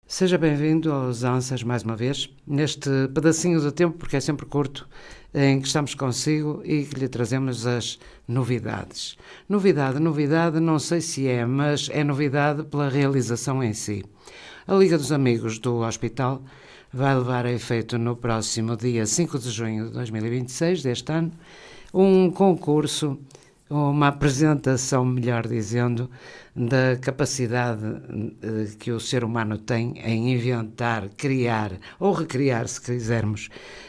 Seja bem-vindo aos Ansas mais uma vez, neste pedacinho do tempo, porque é sempre curto, em que estamos consigo e que lhe trazemos as novidades. Novidade, não sei se é, mas é novidade pela realização em si. A Liga dos Amigos do Hospital vai levar a efeito no próximo dia 5 de junho de 2026, deste ano, um concurso, uma apresentação, melhor dizendo, da capacidade que o ser humano tem em inventar, criar ou recriar, se quisermos,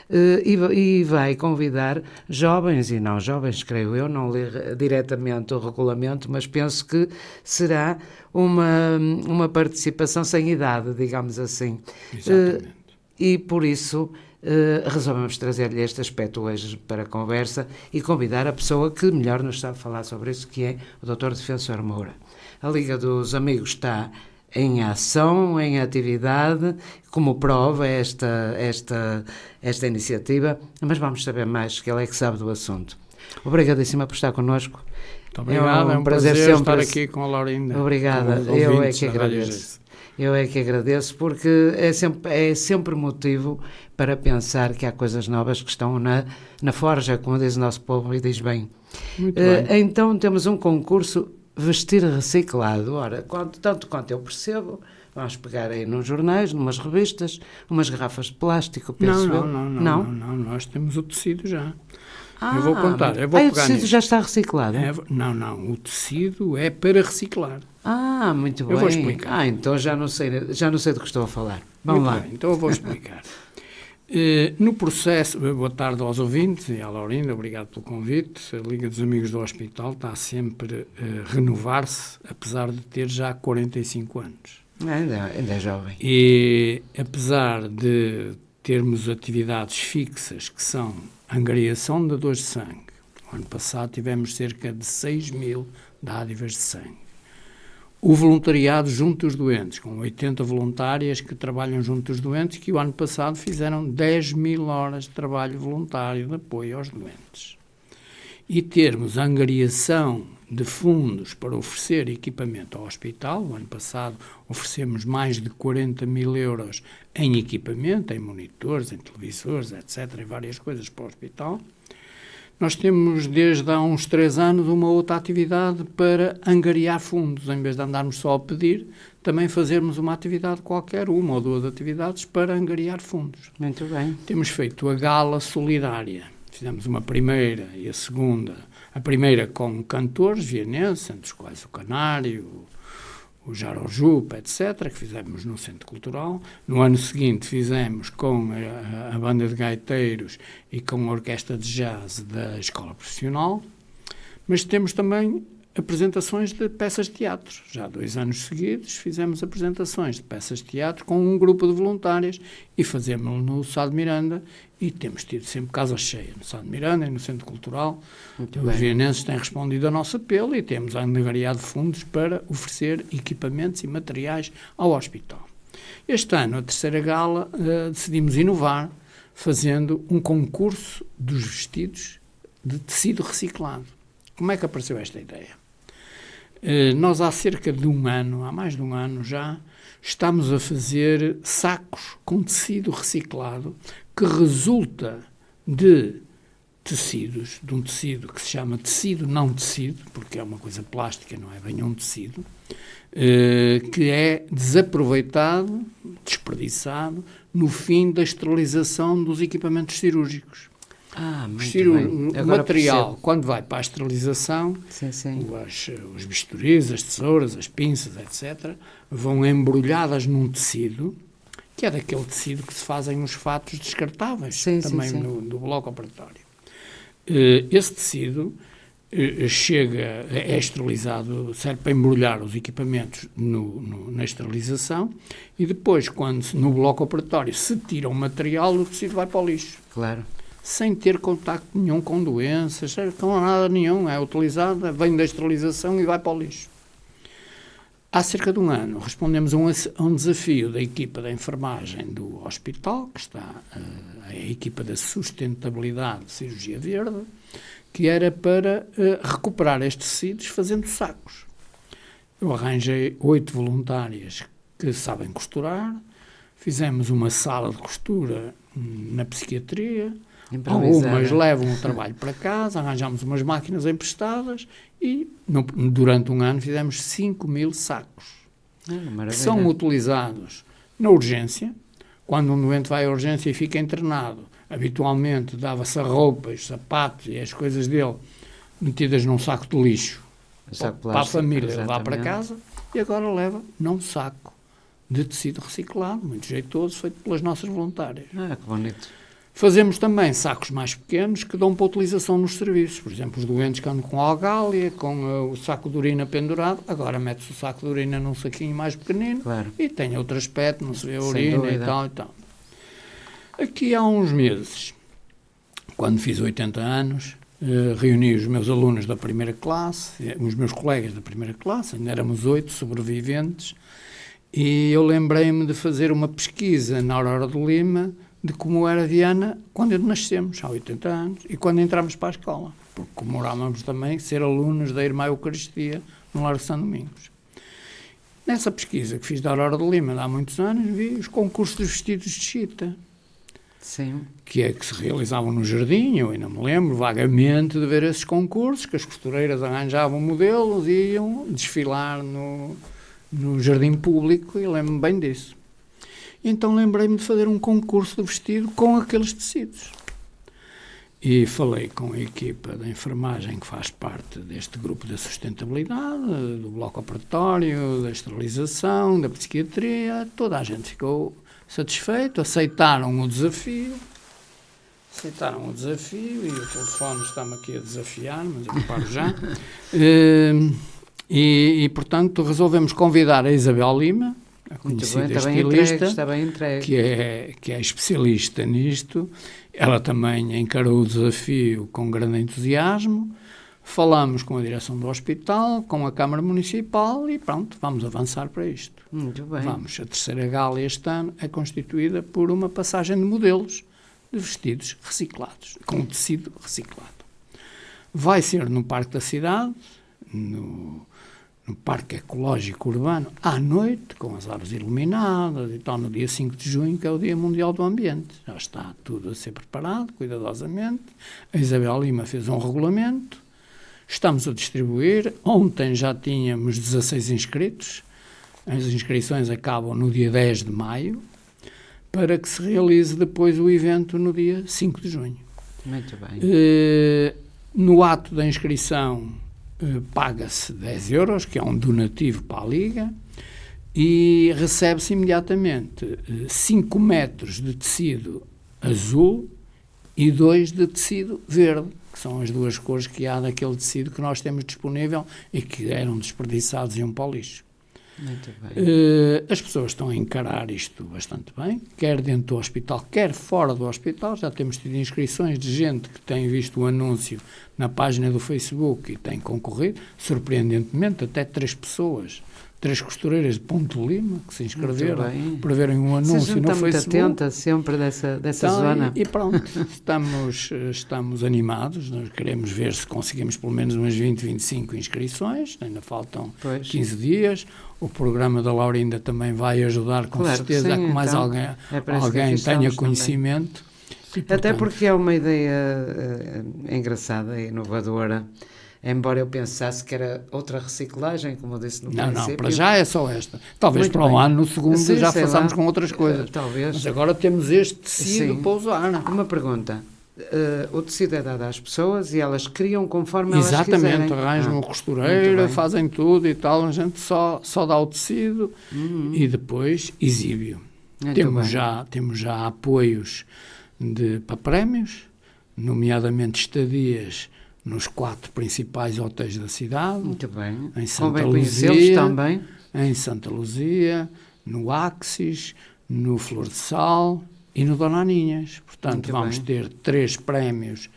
e vai convidar jovens e não jovens, creio eu, não li diretamente o regulamento, mas penso que será uma participação sem idade, digamos assim. Exatamente. E por isso resolvemos trazer-lhe este aspecto hoje para a conversa e convidar a pessoa que melhor nos sabe falar sobre isso, que é o Dr. Defensor Moura. A Liga dos Amigos está em ação, em atividade, como prova esta iniciativa, mas vamos saber mais, que ele é que sabe do assunto. Obrigadíssima por estar connosco. Muito obrigado, é um prazer sempre estar aqui com a Laurinda. Obrigada, eu é que agradeço. Eu é que agradeço, porque é sempre motivo para pensar que há coisas novas que estão na forja, como diz o nosso povo, e diz bem. Muito bem. Então temos um concurso Vestir Reciclado. Ora, tanto quanto eu percebo, vamos pegar aí nos jornais, numas revistas, umas garrafas de plástico, penso eu. Não, nós temos o tecido já. Ah, eu vou contar, o pegar tecido nisto. já está reciclado? Não, o tecido é para reciclar. Ah, muito bem. Eu vou explicar. Então já não sei do que estou a falar. Vamos Muito lá. bem, então eu vou explicar. No processo, boa tarde aos ouvintes e à Laurinda, obrigado pelo convite. A Liga dos Amigos do Hospital está sempre a renovar-se, apesar de ter já 45 anos. Ainda é jovem. E apesar de termos atividades fixas, que são angariação de dores de sangue, no ano passado tivemos cerca de 6.000 dádivas de sangue. O voluntariado junto dos doentes, com 80 voluntárias que trabalham junto dos doentes, que o ano passado fizeram 10.000 horas de trabalho voluntário de apoio aos doentes. E termos angariação de fundos para oferecer equipamento ao hospital. O ano passado oferecemos mais de 40.000 euros em equipamento, em monitores, em televisores, etc., e várias coisas para o hospital. Nós temos, desde há uns 3 anos, uma outra atividade para angariar fundos. Em vez de andarmos só a pedir, também fazermos uma atividade qualquer, uma ou duas atividades, para angariar fundos. Muito bem. Temos feito a gala solidária. Fizemos uma primeira e a segunda. A primeira com cantores vienenses, entre os quais o Canário, o Jarojupa, etc., que fizemos no Centro Cultural. No ano seguinte fizemos com a banda de gaiteiros e com a orquestra de jazz da Escola Profissional, mas temos também apresentações de peças de teatro. Já 2 anos seguidos fizemos apresentações de peças de teatro com um grupo de voluntárias e fazemos no Sá de Miranda, e temos tido sempre casa cheia no Sá de Miranda e no Centro Cultural. Os vienenses têm respondido ao nosso apelo e temos angariado fundos para oferecer equipamentos e materiais ao hospital. Este ano, a terceira gala, decidimos inovar fazendo um concurso dos vestidos de tecido reciclado. Como é que apareceu esta ideia? Nós há cerca de há mais de um ano já, estamos a fazer sacos com tecido reciclado que resulta de tecidos, de um tecido que se chama tecido não tecido, porque é uma coisa plástica, não é bem um tecido, que é desaproveitado, desperdiçado, no fim da esterilização dos equipamentos cirúrgicos. O material, percebo. Quando vai para a esterilização, sim. Os bisturis, as tesouras, as pinças, etc., vão embrulhadas num tecido, que é daquele tecido que se fazem os fatos descartáveis, também no bloco operatório. Esse tecido é esterilizado, serve para embrulhar os equipamentos na esterilização, e depois, quando no bloco operatório se tira o material, o tecido vai para o lixo. Claro. Sem ter contacto nenhum com doenças, com nada nenhum, é utilizada, vem da esterilização e vai para o lixo. Há cerca de um ano respondemos a um desafio da equipa da enfermagem do hospital, que está a equipa da sustentabilidade de cirurgia verde, que era para recuperar estes tecidos fazendo sacos. Eu arranjei 8 voluntárias que sabem costurar, fizemos uma sala de costura na psiquiatria, algumas levam o trabalho para casa, arranjamos umas máquinas emprestadas e durante um ano fizemos 5.000 sacos, que são utilizados na urgência. Quando um doente vai à urgência e fica internado, habitualmente dava-se a roupa, os sapatos e as coisas dele metidas num saco de lixo para a família levar para casa, e agora leva num saco de tecido reciclado, muito jeitoso, feito pelas nossas voluntárias. Que bonito. Fazemos também sacos mais pequenos que dão para utilização nos serviços. Por exemplo, os doentes que andam com algália, com o saco de urina pendurado, agora mete-se o saco de urina num saquinho mais pequenino, e tem outro aspecto, não se vê a urina e tal e tal. Aqui há uns meses, quando fiz 80 anos, reuni os meus alunos da primeira classe, os meus colegas da primeira classe, ainda éramos 8 sobreviventes, e eu lembrei-me de fazer uma pesquisa na Aurora de Lima de como era Viana quando nascemos, há 80 anos, e quando entramos para a escola, porque comemorávamos também ser alunos da Irmã Eucaristia no Largo de São Domingos. Nessa pesquisa que fiz da Aurora de Lima há muitos anos, vi os concursos de vestidos de chita. Sim. Que se realizavam no jardim. Eu ainda me lembro vagamente de ver esses concursos, que as costureiras arranjavam modelos e iam desfilar no jardim público, e lembro-me bem disso. Então lembrei-me de fazer um concurso de vestido com aqueles tecidos. E falei com a equipa da enfermagem que faz parte deste grupo da sustentabilidade, do bloco operatório, da esterilização, da psiquiatria. Toda a gente ficou satisfeito, aceitaram o desafio, e o telefone está-me aqui a desafiar, mas eu paro já. Portanto, resolvemos convidar a Isabel Lima, a conhecida estilista, está bem entregue. que é especialista nisto. Ela também encarou o desafio com grande entusiasmo. Falamos com a direção do hospital, com a Câmara Municipal e pronto, vamos avançar para isto. Muito bem. A terceira gala este ano é constituída por uma passagem de modelos de vestidos reciclados, com tecido reciclado. Vai ser no Parque da Cidade, no Parque Ecológico Urbano, à noite, com as árvores iluminadas e tal, no dia 5 de junho, que é o Dia Mundial do Ambiente. Já está tudo a ser preparado, cuidadosamente. A Isabel Lima fez um regulamento. Estamos a distribuir. Ontem já tínhamos 16 inscritos. As inscrições acabam no dia 10 de maio, para que se realize depois o evento no dia 5 de junho. Muito bem. No ato da inscrição, paga-se 10 euros, que é um donativo para a Liga, e recebe-se imediatamente 5 metros de tecido azul e 2 de tecido verde, que são as duas cores que há daquele tecido que nós temos disponível e que eram desperdiçados e iam para o lixo. Muito bem. As pessoas estão a encarar isto bastante bem, quer dentro do hospital, quer fora do hospital. Já temos tido inscrições de gente que tem visto o anúncio na página do Facebook e tem concorrido, surpreendentemente, até 3 costureiras de Ponte de Lima que se inscreveram para verem um anúncio no Facebook. Está muito atenta sempre dessa zona. E pronto, estamos animados. Nós queremos ver se conseguimos pelo menos umas 20, 25 inscrições, ainda faltam 15 dias. O programa da Laurinda também vai ajudar, com certeza, a que mais alguém tenha conhecimento. E, portanto, até porque é uma ideia engraçada e inovadora. Embora eu pensasse que era outra reciclagem, como eu disse no princípio. Não, para já é só esta. Talvez para um ano, no segundo, já façamos com outras coisas. Talvez. Mas agora temos este tecido para usar. Uma pergunta. O tecido é dado às pessoas e elas criam conforme elas quiserem. Exatamente, arranjam uma costureira, fazem tudo e tal. A gente só dá o tecido e depois exibe-o. Temos já apoios para prémios, nomeadamente estadias nos 4 principais hotéis da cidade. Muito bem. Em Santa Luzia, também. Em Santa Luzia, no Axis, no Flor de Sal e no Dona Aninhas. Portanto, vamos ter 3 prémios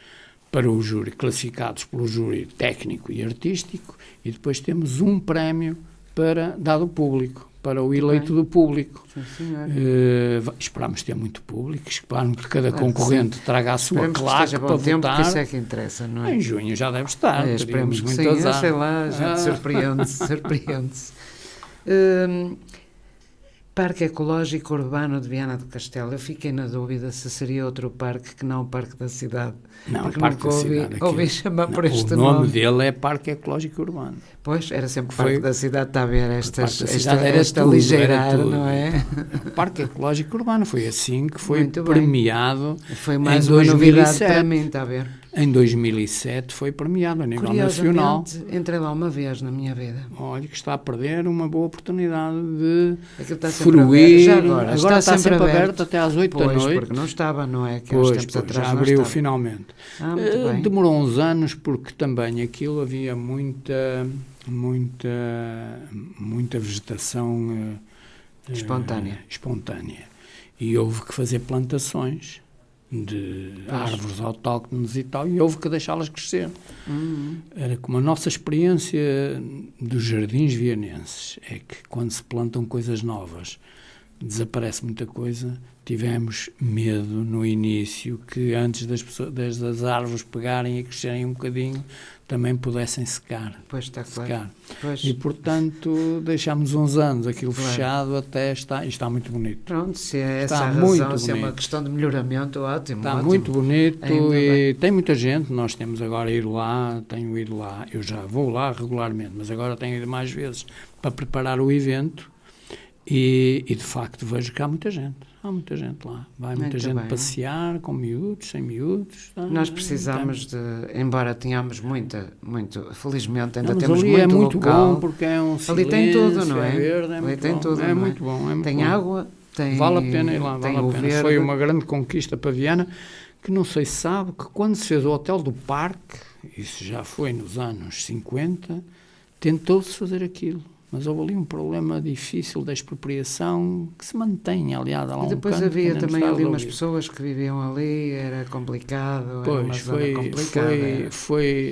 para o júri, classificados pelo júri técnico e artístico, e depois temos um prémio dado ao público, para o eleito do público. Sim, esperamos ter muito público, esperamos que cada concorrente traga a sua claque para votar. Que isso é que interessa, não é? Em junho já deve estar. Esperemos que sim, sei lá, a gente surpreende-se. Parque Ecológico Urbano de Viana do Castelo. Eu fiquei na dúvida se seria outro parque que não o Parque da Cidade. Não, porque Parque nunca da Cidade. ouvi chamar por este o nome dele é Parque Ecológico Urbano. Pois, era sempre Parque da Cidade, está a ver Era esta tudo, ligeirar, era tudo. não é? O Parque Ecológico Urbano foi assim que foi Muito bem. premiado Foi mais em uma novidade 2007. para mim, está a ver? Em 2007 foi premiado a nível nacional. Curiosamente, entrei lá uma vez na minha vida. Olha que está a perder uma boa oportunidade de Aquilo está sempre fruir. aberto. Já agora está sempre aberto aberto até às 8 da Pois, noite. porque não estava, não é? Que há uns Pois, tempos pois, atrás já não abriu estava. finalmente. Muito bem. Demorou uns anos porque também aquilo havia muita vegetação espontânea. E houve que fazer plantações de árvores autóctones e tal, e houve que deixá-las crescer. Era como a nossa experiência dos jardins vianenses, é que quando se plantam coisas novas, desaparece muita coisa. Tivemos medo no início que antes das árvores pegarem e crescerem um bocadinho, também pudessem secar. Pois está claro. Pois. E, portanto, deixámos uns anos aquilo fechado até está. E está muito bonito. Pronto, se é essa Está a muito razão, se é uma bonito. questão de melhoramento, ótimo. Está ótimo. muito bonito Ainda e tem muita gente. Nós temos agora ir lá, tenho ido lá, eu já vou lá regularmente, mas agora tenho ido mais vezes para preparar o evento e de facto vejo que há muita gente. Há muita gente lá. Vai muita Muito gente bem. passear, com miúdos, sem miúdos. Nós precisamos de, embora tenhamos muito, felizmente ainda Mas temos ali muito é muito local. bom porque é um silêncio, Ali tem tudo, não é? verde, Ali muito tem bom. tudo, É não é? muito bom. É muito Tem bom. água, tem... Vale a pena ir lá, tem vale o a pena. verde. Foi uma grande conquista para Viana, que não sei se sabe, que quando se fez o Hotel do Parque, isso já foi nos anos 50, tentou-se fazer aquilo. Mas houve ali um problema difícil da expropriação que se mantém, aliás, há lá E um depois canto que havia ainda não também está ali umas resolvido. pessoas que viviam ali, era complicado, era uma Pois, zona complicada.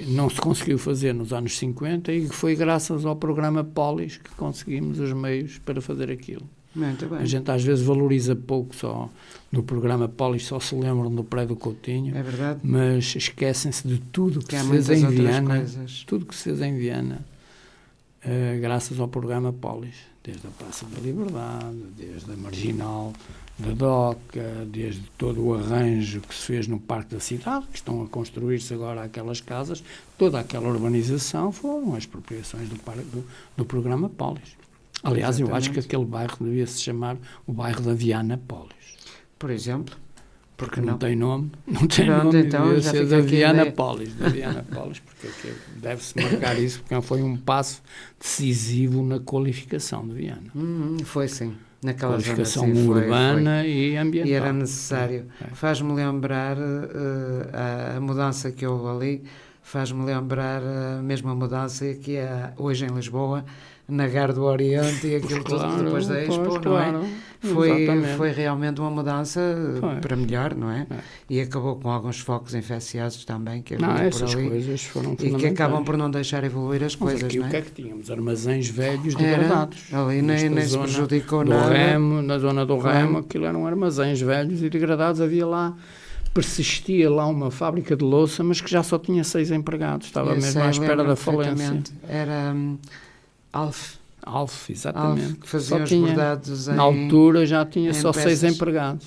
não se conseguiu fazer nos anos 50 e foi graças ao programa Polis que conseguimos os meios para fazer aquilo. Muito bem. A gente às vezes valoriza pouco só do programa Polis, só se lembram do prédio Coutinho, É verdade mas esquecem-se de tudo que que há se fez muitas em outras Viana, coisas. tudo que se fez em Viana, graças ao programa Polis, desde a Praça da Liberdade, desde a Marginal da Doca, desde todo o arranjo que se fez no Parque da Cidade, que estão a construir-se agora aquelas casas, toda aquela urbanização foram as expropriações do programa Polis. Aliás, eu acho que aquele bairro devia se chamar o bairro da Viana Polis. Por exemplo, porque Não não? tem nome, não tem Pronto, nome, então, devia já ser fica da aqui a Viana ideia. Polis, porque deve-se marcar isso, porque foi um passo decisivo na qualificação de Viana. Foi sim, naquela zona Qualificação sim, foi. urbana e ambiental. E era necessário. É. Faz-me lembrar a mudança que houve ali, faz-me lembrar mesmo a mudança que há hoje em Lisboa, na Gar do Oriente e aquilo tudo que depois da Expo, não é? Foi realmente uma mudança para melhor, não é? E acabou com alguns focos infecciosos também que havia por essas ali coisas foram e que fundamentais. acabam por não deixar evoluir as Mas coisas, aqui não é? o que é que tínhamos? Armazéns velhos Era, degradados. ali Nesta nem se zona prejudicou do nada. Remo, na zona do Claro. Remo, aquilo eram armazéns velhos e degradados. Havia lá, persistia lá uma fábrica de louça, mas que já só tinha 6 empregados. Estava Eu mesmo sei, à espera lembro-me da falência. perfeitamente. Era Alf, Alf, exatamente. que fazia Só os tinha, bordados na altura já tinha em só 6 peças. empregados.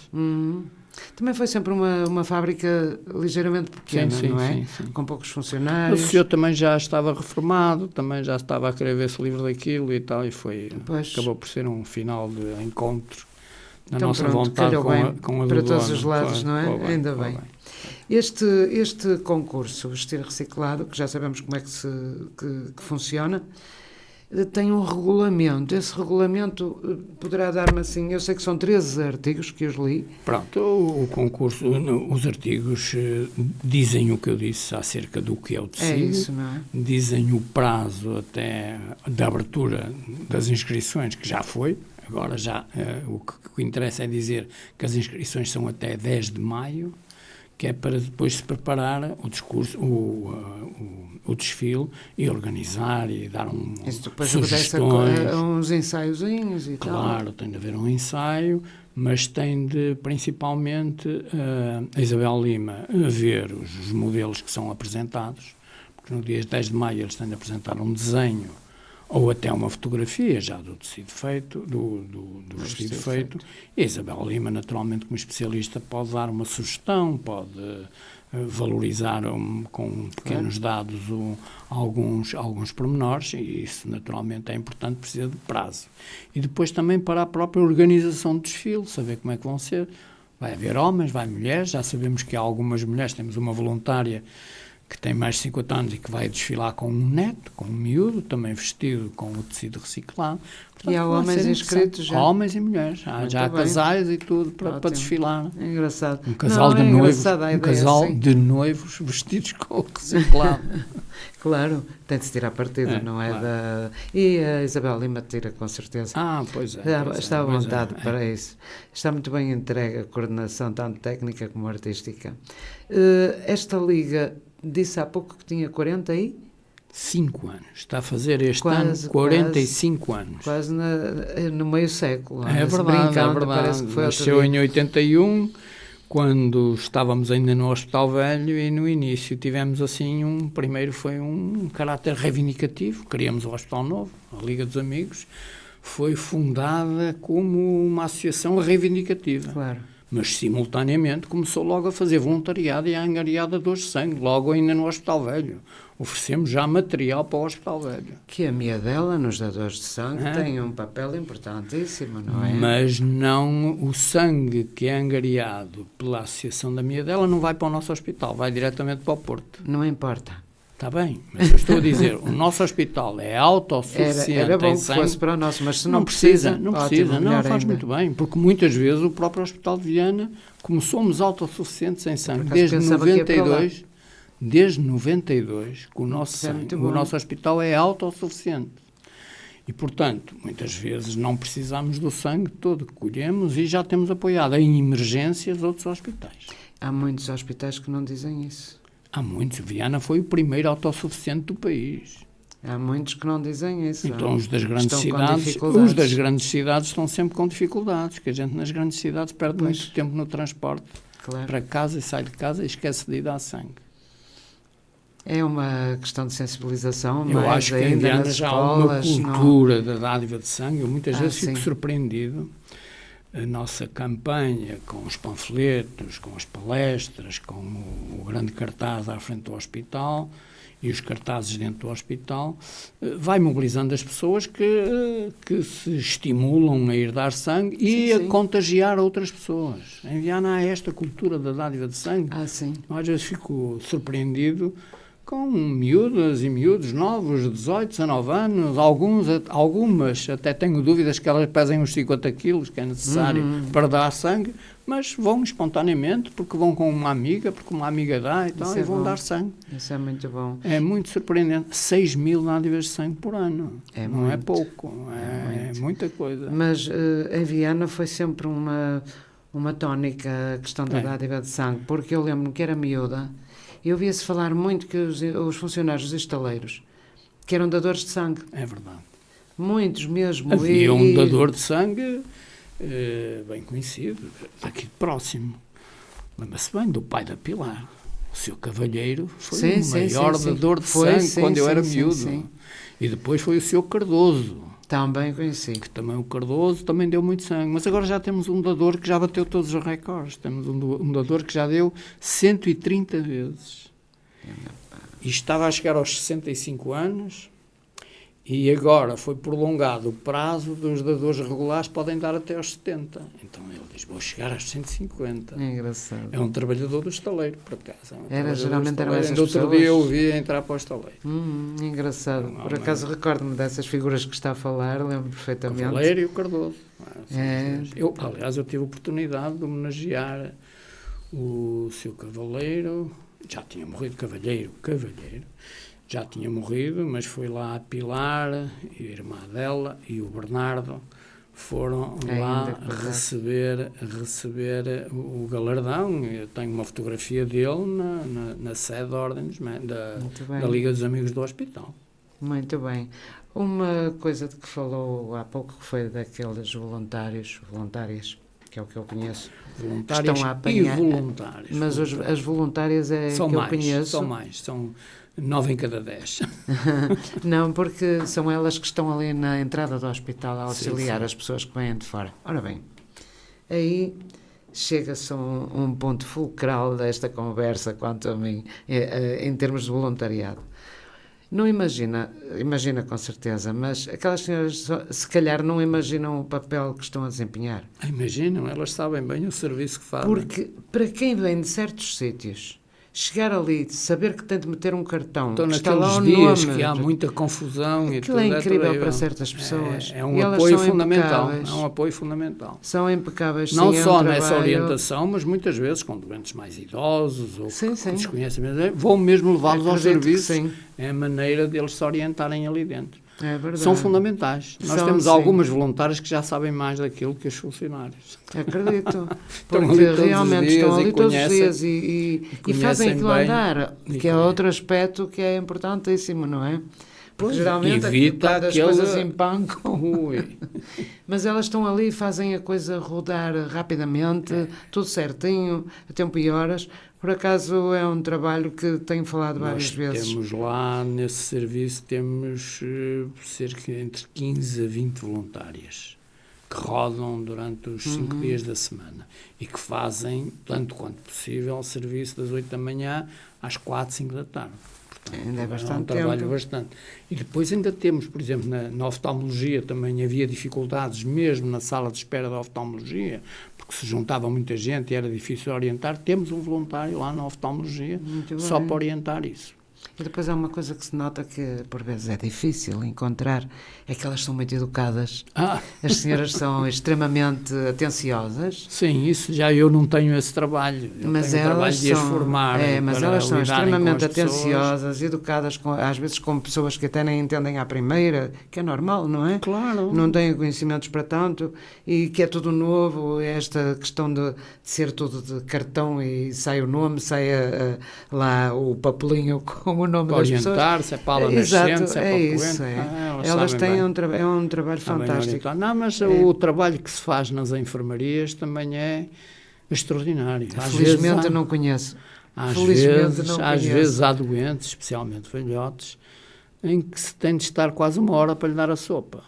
Também foi sempre uma fábrica ligeiramente pequena, Sim, não é? sim. Com poucos O funcionários. senhor também já estava reformado, também já estava a querer ver-se livre daquilo e tal, e Pois. acabou por ser um final de encontro na Então, nossa pronto, vontade calhou bem com a para do todos dono. os lados, não é? Foi Ainda foi bem. Este concurso, Vestir Reciclado, que já sabemos como é que funciona, tem um regulamento. Esse regulamento poderá dar-me assim, eu sei que são 13 artigos que eu li. Pronto, o concurso, os artigos dizem o que eu disse acerca do que é o tecido, É isso, não é? dizem o prazo até da abertura das inscrições, que já foi, agora já o que interessa é dizer que as inscrições são até 10 de maio, que é para depois se preparar o discurso, o desfile e organizar e dar Isso depois sugestões. obedece a uns ensaiozinhos e tal. Claro, tem de haver um ensaio, mas tem de, principalmente, a Isabel Lima ver os modelos que são apresentados, porque no dia 10 de maio eles têm de apresentar um desenho ou até uma fotografia já do tecido feito, do vestido feito. E a Isabel Lima, naturalmente, como especialista, pode dar uma sugestão, pode valorizar com pequenos dados alguns pormenores, e isso naturalmente é importante, precisa de prazo. E depois também para a própria organização do desfile, saber como é que vão ser. Vai haver homens, vai mulheres, já sabemos que há algumas mulheres, temos uma voluntária que tem mais de 50 anos e que vai desfilar com um neto, com um miúdo, também vestido com o tecido reciclado. Portanto, e há homens inscritos já? Homens e mulheres. Já há casais e tudo para desfilar. É engraçado. Um casal de noivos, de noivos vestidos com o reciclado. Claro, tem de se tirar partido, não é? Claro. E a Isabel Lima tira com certeza. Pois é. Está à vontade para isso. Está muito bem entregue a coordenação, tanto técnica como artística. Esta liga, disse há pouco que tinha 45 anos. Está a fazer este ano 45 anos. Quase no meio século. É verdade. Parece que foi nasceu em 81, quando estávamos ainda no Hospital Velho, e no início tivemos assim primeiro foi um caráter reivindicativo, queríamos o Hospital Novo, a Liga dos Amigos, foi fundada como uma associação reivindicativa. Claro. Mas, simultaneamente, começou logo a fazer voluntariado e a angariar dadores de sangue, logo ainda no Hospital Velho. Oferecemos já material para o Hospital Velho. Que a Miadela, nos dadores de sangue, tem um papel importantíssimo, não é? Mas não o sangue que é angariado pela Associação da Miadela não vai para o nosso hospital, vai diretamente para o Porto. Não importa. Está bem, mas eu estou a dizer, o nosso hospital é autossuficiente. Era bom que fosse para nós, mas se não precisa, não faz muito bem, porque muitas vezes o próprio Hospital de Viana, como somos autossuficientes em sangue, desde 92, que o nosso hospital é autossuficiente. E, portanto, muitas vezes não precisamos do sangue todo que colhemos e já temos apoiado em emergências outros hospitais. Há muitos hospitais que não dizem isso. Há muitos. Viana foi o primeiro autossuficiente do país. Há muitos que não dizem isso. Então, os das grandes cidades estão sempre com dificuldades, que a gente nas grandes cidades perde muito tempo no transporte para casa e sai de casa e esquece de ir dar sangue. É uma questão de sensibilização, eu mas acho que em Viana já há uma cultura da dádiva de sangue. Eu muitas vezes fico surpreendido. A nossa campanha com os panfletos, com as palestras, com o grande cartaz à frente do hospital e os cartazes dentro do hospital, vai mobilizando as pessoas que se estimulam a ir dar sangue e a contagiar outras pessoas. Em Viana há esta cultura da dádiva de sangue. Às vezes fico surpreendido com miúdas e miúdos novos, de 18, 19 anos, algumas até tenho dúvidas que elas pesem uns 50 quilos, que é necessário para dar sangue, mas vão espontaneamente, porque vão com uma amiga, porque uma amiga dá e tal, e vão dar sangue. Isso é muito bom. É muito surpreendente. 6.000 dádivas de sangue por ano. Não é pouco, é muita coisa. Mas em Viana foi sempre uma tónica a questão da dádiva de sangue, porque eu lembro-me que era miúda. Eu ouvia-se falar muito que os funcionários dos estaleiros, que eram dadores de sangue. É verdade. Muitos mesmo. Havia um dador de sangue bem conhecido, aqui próximo. Lembra-se bem do pai da Pilar. O seu Cavalheiro foi o maior dador de sangue quando eu era miúdo. E depois foi o seu Cardoso. Também conheci. Que também o Cardoso também deu muito sangue. Mas agora já temos um dador que já bateu todos os recordes. Temos um dador que já deu 130 vezes. E estava a chegar aos 65 anos e agora foi prolongado o prazo dos dadores regulares, podem dar até aos 70. Então ele diz, vou chegar aos 150. É engraçado. É um trabalhador do estaleiro, por acaso. Geralmente eram essas pessoas. Outro dia eu ouvi entrar para o estaleiro. Engraçado. Por acaso recordo-me dessas figuras que está a falar, lembro perfeitamente. O Cavaleiro e o Cardoso. Aliás, eu tive a oportunidade de homenagear o seu Cavaleiro. Já tinha morrido Cavalheiro, já tinha morrido, mas foi lá a Pilar, e a irmã dela e o Bernardo foram lá receber o galardão. Eu tenho uma fotografia dele na sede da Ordem da Liga dos Amigos do Hospital. Muito bem. Uma coisa de que falou há pouco, que foi daqueles voluntárias, que é o que eu conheço, Voluntárias estão a apanhar, e voluntários. mas as voluntárias é são que eu mais, conheço. são 9 em cada 10. Não, porque são elas que estão ali na entrada do hospital a auxiliar sim. as pessoas que vêm de fora. Ora bem, aí chega-se a um ponto fulcral desta conversa, quanto a mim, em termos de voluntariado. Não imagina com certeza, mas aquelas senhoras se calhar não imaginam o papel que estão a desempenhar. Imaginam, elas sabem bem o serviço que fazem. Porque para quem vem de certos sítios, chegar ali, saber que tem de meter um cartão, Estão que está lá naqueles o dias nome, que há muita confusão e aquilo tudo é incrível terrível. para certas pessoas. É um E elas apoio são fundamental. impecáveis. É um apoio fundamental. São impecáveis. Não sim, só é um nessa trabalho... orientação, mas muitas vezes com doentes mais idosos ou Sim, que sim. desconhecem, vão mesmo levá-los ao Acredito que serviço. sim. É a maneira deles se orientarem ali dentro. É verdade. São fundamentais. Nós São, temos sim. algumas voluntárias que já sabem mais daquilo que os funcionários. Acredito. Estão Porque ali todos os realmente dias estão e ali todos os conhecem- dias e fazem conhecem aquilo bem. andar, E que é conhecem. outro aspecto que é importantíssimo, não é? Porque Pois, geralmente evita quando as aquele- coisas empancam, Ui. mas elas estão ali e fazem a coisa rodar rapidamente, tudo certinho, a tempo e horas. Por acaso é um trabalho que tenho falado várias Nós vezes. temos lá, nesse serviço, temos cerca entre 15 a 20 voluntárias que rodam durante os 5 dias da semana e que fazem, tanto quanto possível, o serviço das 8 da manhã às 4, 5 da tarde. Portanto, Ainda é bastante um trabalho tempo. bastante. E depois ainda temos, por exemplo, na oftalmologia também havia dificuldades, mesmo na sala de espera da oftalmologia, porque se juntava muita gente e era difícil orientar. Temos um voluntário lá na oftalmologia Muito só bem. para orientar isso. E depois há uma coisa que se nota que por vezes é difícil encontrar, é que elas são muito educadas. As senhoras são extremamente atenciosas. Sim, isso já eu não tenho esse trabalho. Eu Mas tenho o trabalho elas de as são, formar. mas para elas são lidarem com extremamente as pessoas. atenciosas, educadas, às vezes com pessoas que até nem entendem à primeira, que é normal, não é? Claro. Não têm conhecimentos para tanto e que é tudo novo, esta questão de ser tudo de cartão e sai o nome, sai lá o papelinho com o nome Para das pessoas. orientar, se é para a Exato, nascente, se é para é o isso. poente. Elas sabem têm bem. um trabalho Sabem fantástico. orientar. Não, mas o trabalho que se faz nas enfermarias também é extraordinário. Felizmente eu não conheço. Às Felizmente não conheço. vezes há doentes, especialmente velhotes, em que se tem de estar quase 1 hora para lhe dar a sopa.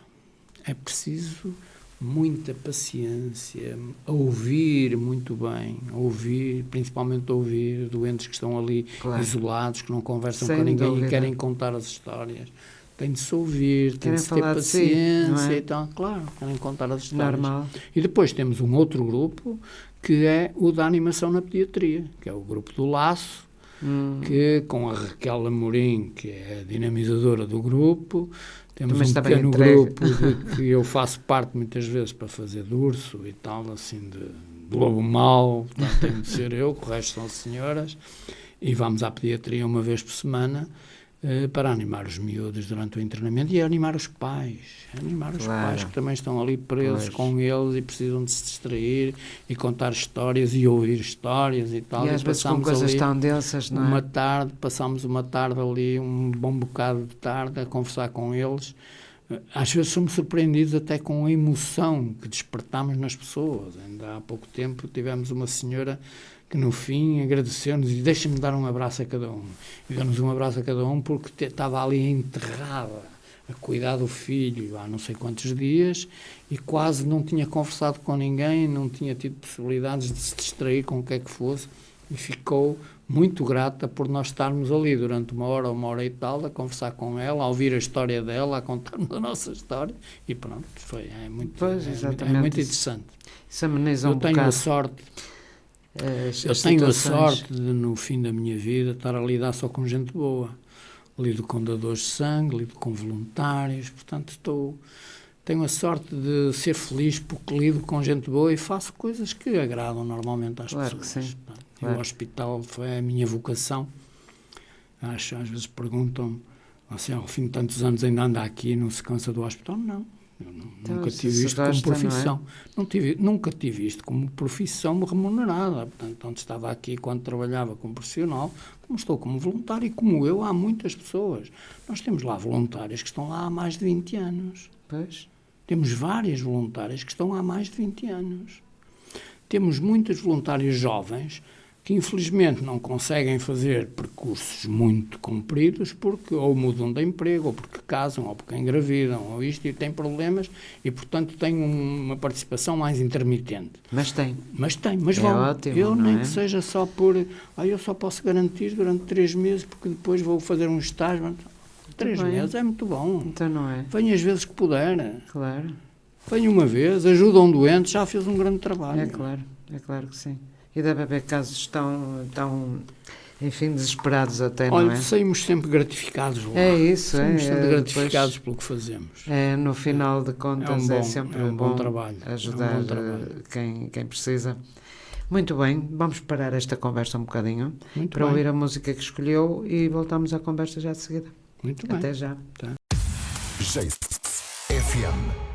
É preciso muita paciência, ouvir muito bem, principalmente ouvir doentes que estão ali Claro. isolados, que não conversam Sem com ninguém dúvida. e querem contar as histórias. Tem de se ouvir, tem Querem de se ter falar de si, paciência não é? e tal. Claro, querem contar as histórias. Normal. E depois temos um outro grupo, que é o da animação na pediatria, que é o grupo do Laço, que com a Raquel Amorim, que é a dinamizadora do grupo, temos Também um está bem pequeno entregue. grupo de que eu faço parte muitas vezes para fazer de urso e tal, assim, de lobo mau, portanto tenho de ser eu, que o resto são senhoras, e vamos à pediatria 1 vez por semana, para animar os miúdos durante o internamento e animar os pais. Animar os Claro. pais que também estão ali presos Pois. com eles e precisam de se distrair e contar histórias e ouvir histórias e tal. E às vezes com passamos coisas ali tão densas, não é? passámos uma tarde ali, um bom bocado de tarde, a conversar com eles. Às vezes somos surpreendidos até com a emoção que despertamos nas pessoas. Ainda há pouco tempo tivemos uma senhora que no fim agradeceu-nos e deixa-me dar um abraço a cada um. E deu-nos um abraço a cada um porque estava ali enterrada a cuidar do filho há não sei quantos dias e quase não tinha conversado com ninguém, não tinha tido possibilidades de se distrair com o que é que fosse e ficou muito grata por nós estarmos ali durante 1 hora, 1 hora e tal, a conversar com ela, a ouvir a história dela, a contar-nos a nossa história e pronto, é muito interessante. Isso ameniza um Eu tenho bocado. a sorte as Eu tenho a situações. sorte de, no fim da minha vida, estar a lidar só com gente boa. Lido com dadores de sangue, lido com voluntários, portanto tenho a sorte de ser feliz porque lido com gente boa e faço coisas que agradam normalmente às Claro pessoas. que sim. Claro. Claro. O hospital foi a minha vocação. Às vezes perguntam-me, assim, ao fim de tantos anos ainda anda aqui, não se cansa do hospital? Não. Eu Então, nunca se tive isto gosta, como profissão. não Nunca tive isto como profissão remunerada. Portanto, onde estava aqui quando trabalhava como profissional, como estou como voluntário e como eu, há muitas pessoas. Nós temos lá voluntárias que estão lá há mais de 20 anos. Pois. Temos várias voluntárias que estão há mais de 20 anos. temos muitos voluntários jovens que infelizmente não conseguem fazer percursos muito compridos porque ou mudam de emprego, ou porque casam, ou porque engravidam, ou isto, e têm problemas e, portanto, têm uma participação mais intermitente. Mas tem. Mas É vão. ótimo, Eu não nem é? que seja só por... eu só posso garantir durante 3 meses porque depois vou fazer um estágio. 3 bem. meses é muito bom. Então não é? Venha as vezes que puder. Claro. Venha uma vez, ajuda um doente, já fez um grande trabalho. É claro que sim. E deve haver casos tão enfim, desesperados até, não Olha, é? saímos sempre gratificados lá. É isso, Saímos sempre gratificados depois, pelo que fazemos. no final de contas é sempre bom trabalho. ajudar quem precisa. Muito bem, vamos parar esta conversa um bocadinho Muito para bem. ouvir a música que escolheu e voltamos à conversa já de seguida. Muito bem. Até já. FM.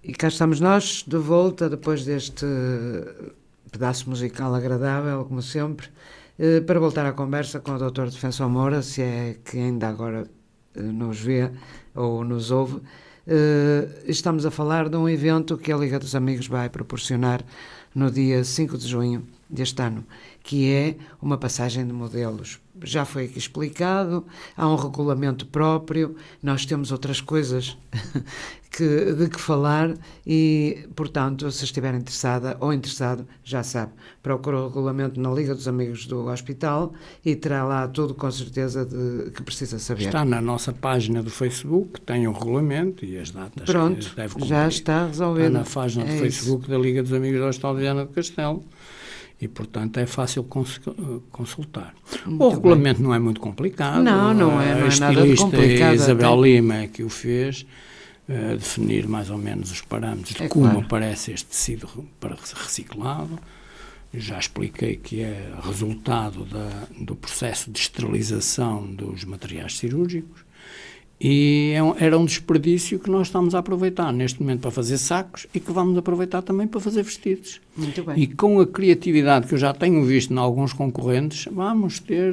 E cá estamos nós, de volta, depois deste pedaço musical agradável, como sempre, para voltar à conversa com o Dr. Defensor Moura, se é que ainda agora nos vê ou nos ouve. Estamos a falar de um evento que a Liga dos Amigos vai proporcionar no dia 5 de junho deste ano, que é uma passagem de modelos. Já foi aqui explicado, há um regulamento próprio, nós temos outras coisas de que falar e, portanto, se estiver interessada ou interessado, já sabe, procura o regulamento na Liga dos Amigos do Hospital e terá lá tudo com certeza que precisa saber. Está na nossa página do Facebook, tem o regulamento e as datas Pronto, que deve cumprir. já está resolvido. Está na página do Facebook da Liga dos Amigos do Hospital de Viana do Castelo. E, portanto, é fácil consultar. O regulamento não é muito complicado. Não é nada de complicado. A estilista Isabel Lima é que o fez, definir mais ou menos os parâmetros de como aparece este tecido para reciclado. Eu já expliquei que é resultado do processo de esterilização dos materiais cirúrgicos. E era um desperdício que nós estamos a aproveitar neste momento para fazer sacos e que vamos aproveitar também para fazer vestidos. Muito bem. E com a criatividade que eu já tenho visto em alguns concorrentes, vamos ter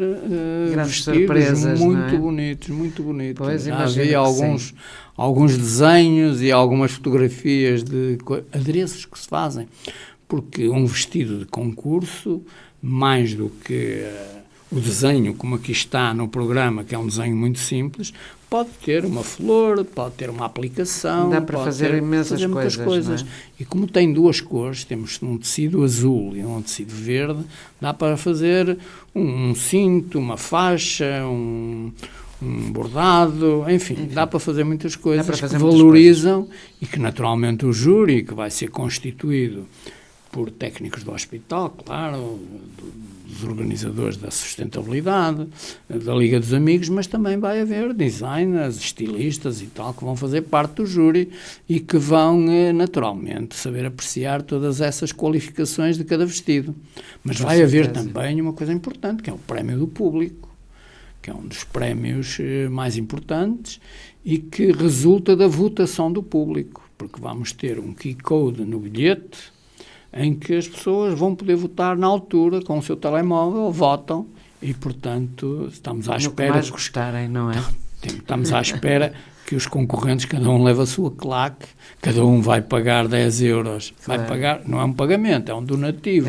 grandes vestidos surpresas, muito não é? bonitos, muito bonitos. Pois, Já imagino havia que alguns desenhos e algumas fotografias de adereços que se fazem, porque um vestido de concurso, mais do que o desenho, como aqui está no programa, que é um desenho muito simples, pode ter uma flor, pode ter uma aplicação. Dá para fazer imensas muitas coisas. Não é? E como tem 2 cores, temos um tecido azul e um tecido verde, dá para fazer um cinto, uma faixa, um bordado, enfim, dá para fazer muitas coisas que valorizam e que naturalmente o júri, que vai ser constituído por técnicos do hospital, claro, dos organizadores da sustentabilidade, da Liga dos Amigos, mas também vai haver designers, estilistas e tal, que vão fazer parte do júri e que vão, naturalmente, saber apreciar todas essas qualificações de cada vestido. Mas vai haver também uma coisa importante, que é o prémio do público, que é um dos prémios mais importantes e que resulta da votação do público, porque vamos ter um key code no bilhete em que as pessoas vão poder votar na altura, com o seu telemóvel, votam e, portanto, estamos à espera... No que mais gostarem, não é? Estamos à espera que os concorrentes, cada um leva a sua claque, cada um vai pagar 10 euros. Vai pagar, não é um pagamento, é um donativo.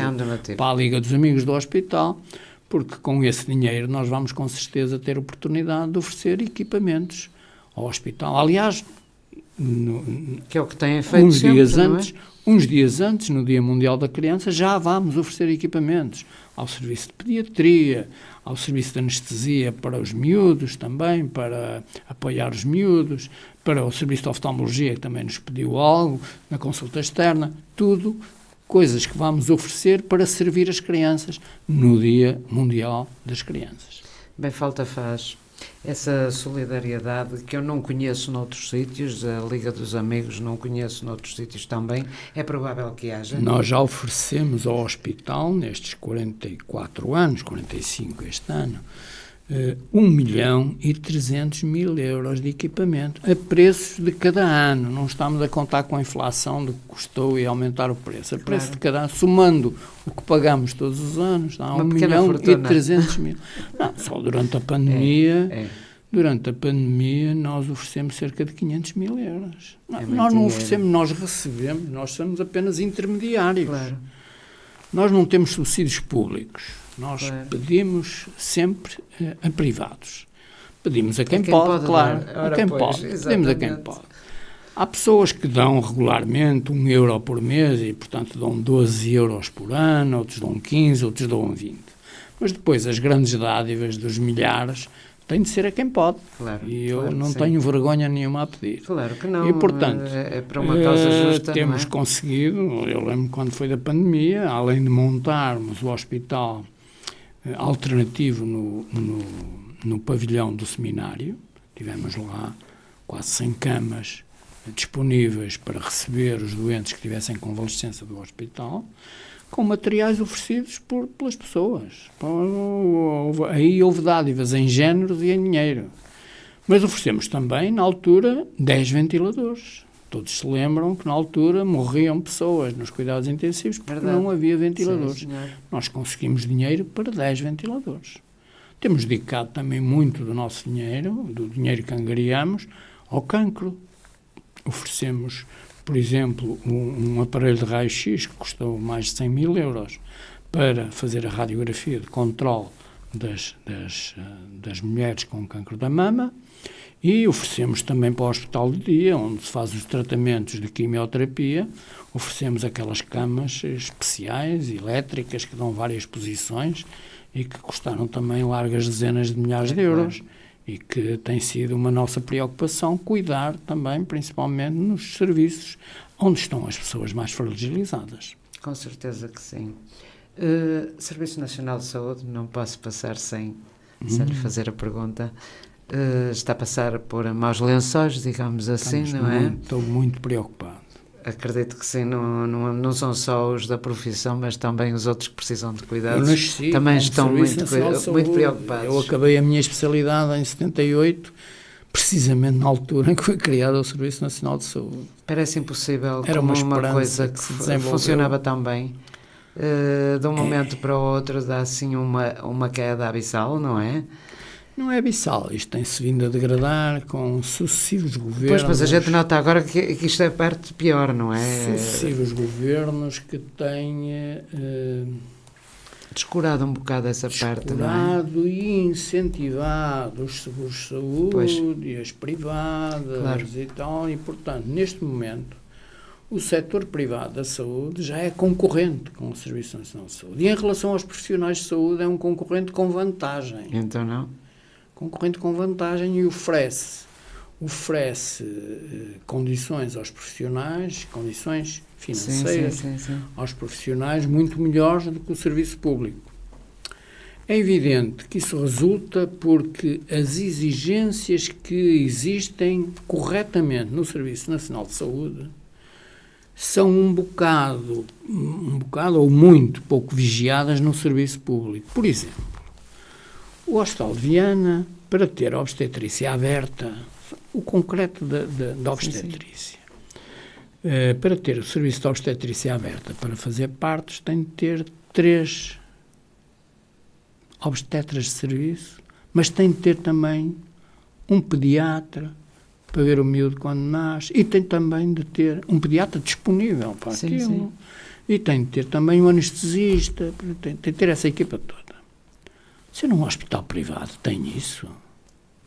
Para a Liga dos Amigos do Hospital, porque com esse dinheiro nós vamos com certeza ter oportunidade de oferecer equipamentos ao hospital. Aliás, que é o que têm feito uns dias antes, no Dia Mundial da Criança, já vamos oferecer equipamentos ao serviço de pediatria, ao serviço de anestesia para os miúdos também, para apoiar os miúdos, para o serviço de oftalmologia, que também nos pediu algo, na consulta externa, tudo coisas que vamos oferecer para servir as crianças no Dia Mundial das Crianças. Bem, falta faz essa solidariedade que eu não conheço noutros sítios, a Liga dos Amigos não conheço noutros sítios também, é provável que haja. Nós já oferecemos ao hospital, nestes 44 anos, 45 este ano, 1.300.000 euros de equipamento, a preços de cada ano. Não estamos a contar com a inflação do que custou e aumentar o preço. A preço de cada ano, somando o que pagamos todos os anos, dá 1.300.000. Não, só durante a pandemia Durante a pandemia, nós oferecemos cerca de 500 mil euros. É Nós não muito oferecemos, nós recebemos, nós somos apenas intermediários. Claro. Nós não temos subsídios públicos. Nós Claro. pedimos sempre a privados. Pedimos a quem, quem pode, pode claro. dar. Ora, A quem pois, pode. Pedimos a quem exatamente. pode. Há pessoas que dão regularmente 1 euro por mês e, portanto, dão 12 euros por ano, outros dão 15, outros dão 20. Mas depois as grandes dádivas dos milhares têm de ser a quem pode. Claro, E eu claro que não sim. tenho vergonha nenhuma a pedir. Claro que não. E, portanto, é para uma causa justa, temos não é? conseguido, eu lembro quando foi da pandemia, além de montarmos o hospital alternativo no pavilhão do seminário, tivemos lá quase 100 camas disponíveis para receber os doentes que tivessem convalescença do hospital, com materiais oferecidos pelas pessoas. Aí houve dádivas em géneros e em dinheiro. Mas oferecemos também, na altura, 10 ventiladores. Todos se lembram que, na altura, morriam pessoas nos cuidados intensivos porque Verdade. não havia ventiladores. Sim, senhor. Nós conseguimos dinheiro para 10 ventiladores. Temos dedicado também muito do nosso dinheiro, do dinheiro que angariamos, ao cancro. Oferecemos, por exemplo, um aparelho de raio-x que custou mais de 100 mil euros para fazer a radiografia de controle das mulheres com cancro da mama, e oferecemos também para o hospital de dia, onde se faz os tratamentos de quimioterapia, oferecemos aquelas camas especiais, elétricas, que dão várias posições e que custaram também largas dezenas de milhares de euros. Claro. E que tem sido uma nossa preocupação cuidar também, principalmente nos serviços onde estão as pessoas mais fragilizadas. Com certeza que sim. Serviço Nacional de Saúde, não posso passar sem lhe fazer a pergunta. Está a passar por maus lençóis, digamos assim, não é? Estou muito preocupado. Acredito que sim, não são só os da profissão, mas também os outros que precisam de cuidados. Eu nasci também com estão Serviço Nacional de muito Saúde. preocupados. Eu acabei a minha especialidade em 78, precisamente na altura em que foi criado o Serviço Nacional de Saúde. Parece impossível, Era como uma uma esperança coisa que que se desenvolveu. funcionava tão bem. De um momento para o outro dá assim uma queda abissal, não é? Não é abissal, isto tem-se vindo a degradar com sucessivos governos. Pois, mas a gente nota agora que isto é parte pior, não é? Sucessivos governos que têm Descurado um bocado essa parte, não é? descurado e incentivado os seguros de saúde Pois. e as privadas, Claro. e tal, e portanto, neste momento, o setor privado da saúde já é concorrente com o Serviço Nacional de Saúde. E em relação aos profissionais de saúde, é um concorrente com vantagem. Então não? Concorrente com vantagem e oferece condições aos profissionais, condições financeiras Sim. aos profissionais muito melhores do que o serviço público. É evidente que isso resulta porque as exigências que existem corretamente no Serviço Nacional de Saúde são um bocado ou muito pouco vigiadas no serviço público. Por exemplo, o Hospital de Viana, para ter a obstetrícia aberta, o concreto da obstetrícia, para ter o serviço de obstetrícia aberta para fazer partos, tem de ter 3 obstetras de serviço, mas tem de ter também um pediatra para ver o miúdo quando nasce, e tem também de ter um pediatra disponível para Sim, aquilo, sim. e tem de ter também um anestesista, tem de ter essa equipa toda. Se num hospital privado tem isso,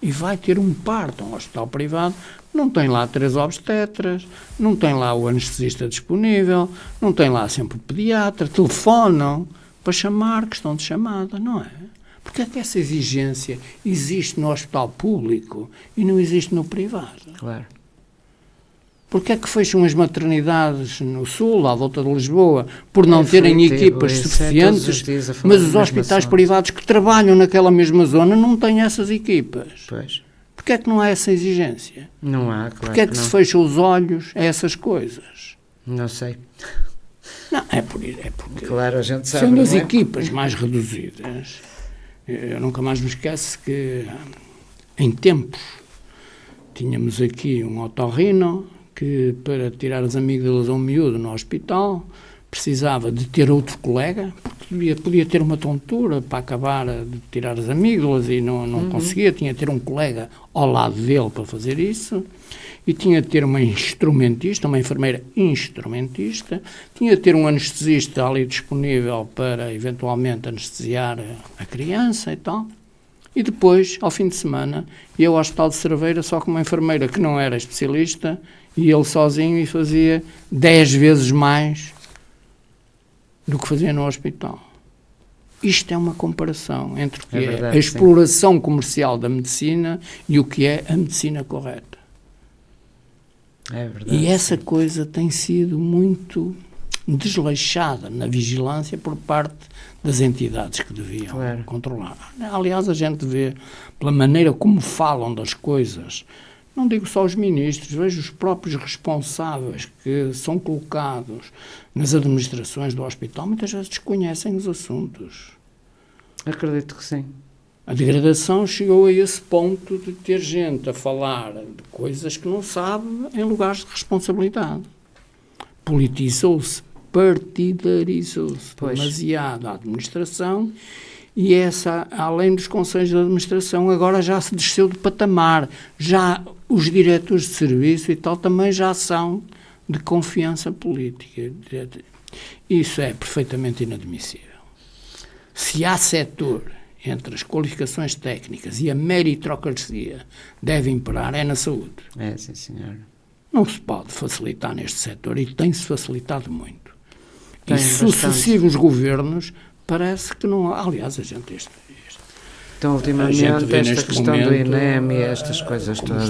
e vai ter um parto, um hospital privado, não tem lá 3 obstetras, não tem lá o anestesista disponível, não tem lá sempre o pediatra, telefonam para chamar, questão de chamada, não é? Porque é que essa exigência existe no hospital público e não existe no privado? Claro. Porque é que fecham as maternidades no Sul, à volta de Lisboa, por não É terem aflitivo, equipas isso é suficientes, todos os dias a falar mas do os mesmo hospitais assunto. privados que trabalham naquela mesma zona não têm essas equipas? Pois. Porquê é que não há essa exigência? Não há, claro. Porquê é que não. se fecham os olhos a essas coisas? Não sei. Não, é porque Claro, a gente sabe. sendo as não é? equipas mais reduzidas, eu nunca mais me esqueço que em tempos tínhamos aqui um otorrino que, para tirar as amígdalas a um miúdo no hospital, precisava de ter outro colega, porque podia ter uma tontura para acabar de tirar as amígdalas e não conseguia, tinha de ter um colega ao lado dele para fazer isso, e tinha de ter uma instrumentista, uma enfermeira instrumentista, tinha de ter um anestesista ali disponível para eventualmente anestesiar a criança e tal. E depois, ao fim de semana, ia ao Hospital de Cerveira só com uma enfermeira que não era especialista, e ele sozinho e fazia 10 vezes mais do que fazia no hospital. Isto é uma comparação entre o que é verdade, a exploração comercial da medicina e o que é a medicina correta. É verdade. E essa coisa tem sido muito desleixada na vigilância por parte das entidades que deviam controlar. Aliás, a gente vê, pela maneira como falam das coisas, não digo só os ministros, vejo os próprios responsáveis que são colocados nas administrações do hospital, muitas vezes desconhecem os assuntos. Acredito que sim. A degradação chegou a esse ponto de ter gente a falar de coisas que não sabe em lugares de responsabilidade. Politizou-se, partidarizou-se demasiado a administração, e essa, além dos conselhos de administração, agora já se desceu de patamar. Já os diretores de serviço e tal também já são de confiança política. Isso é perfeitamente inadmissível. Se há setor entre as qualificações técnicas e a meritocracia deve imperar, é na saúde. É, sim, senhor. Não se pode facilitar neste setor, e tem-se facilitado muito. Tem e sucessivos governos parece que não há. Aliás, a gente então, ultimamente, esta questão do INEM e estas coisas todas,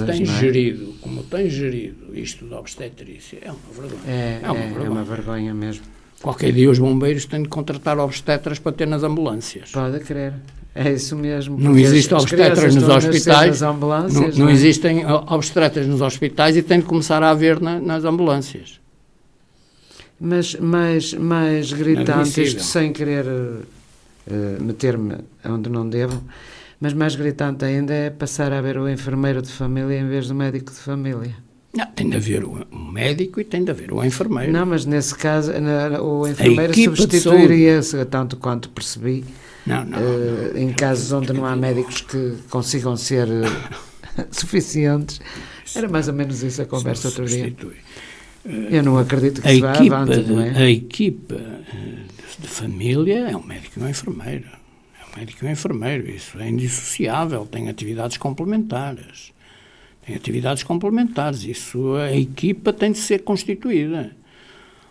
como tem gerido isto da obstetrícia, é uma vergonha. É uma vergonha mesmo. Qualquer dia os bombeiros têm de contratar obstetras para ter nas ambulâncias. Pode crer. É isso mesmo. Não existem obstetras nos hospitais. Não é? Existem obstetras nos hospitais e tem de começar a haver nas ambulâncias. Mas mais gritante, isto sem querer meter-me onde não devo, mas mais gritante ainda é passar a haver o enfermeiro de família em vez do médico de família. Não, tem de haver o médico e tem de haver o enfermeiro. Não, mas nesse caso o enfermeiro substituiria-se, tanto quanto percebi, em casos onde não há médicos que consigam ser suficientes. Era mais ou menos isso a conversa outro dia. Eu não acredito que se vá avante, não é? A equipa de família é um médico e um enfermeiro. É um médico e um enfermeiro. Isso é indissociável. Tem atividades complementares. Isso, a equipa tem de ser constituída.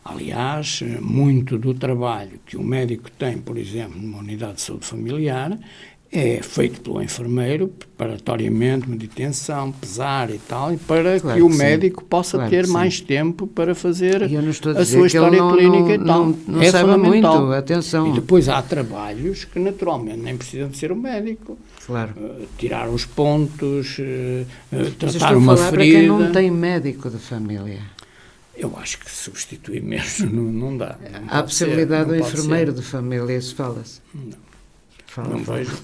Aliás, muito do trabalho que o médico tem, por exemplo, numa unidade de saúde familiar, é feito pelo enfermeiro, preparatoriamente, manutenção, pesar e tal, e para que o médico possa ter mais tempo para fazer a sua história clínica e tal. Não sabe muito, atenção. E depois há trabalhos que naturalmente nem precisam de ser o médico. Claro. Tirar os pontos, tratar uma ferida. Para quem não tem médico de família. Eu acho que substituir mesmo não dá. Há a possibilidade do enfermeiro de família, isso fala-se? Não vejo.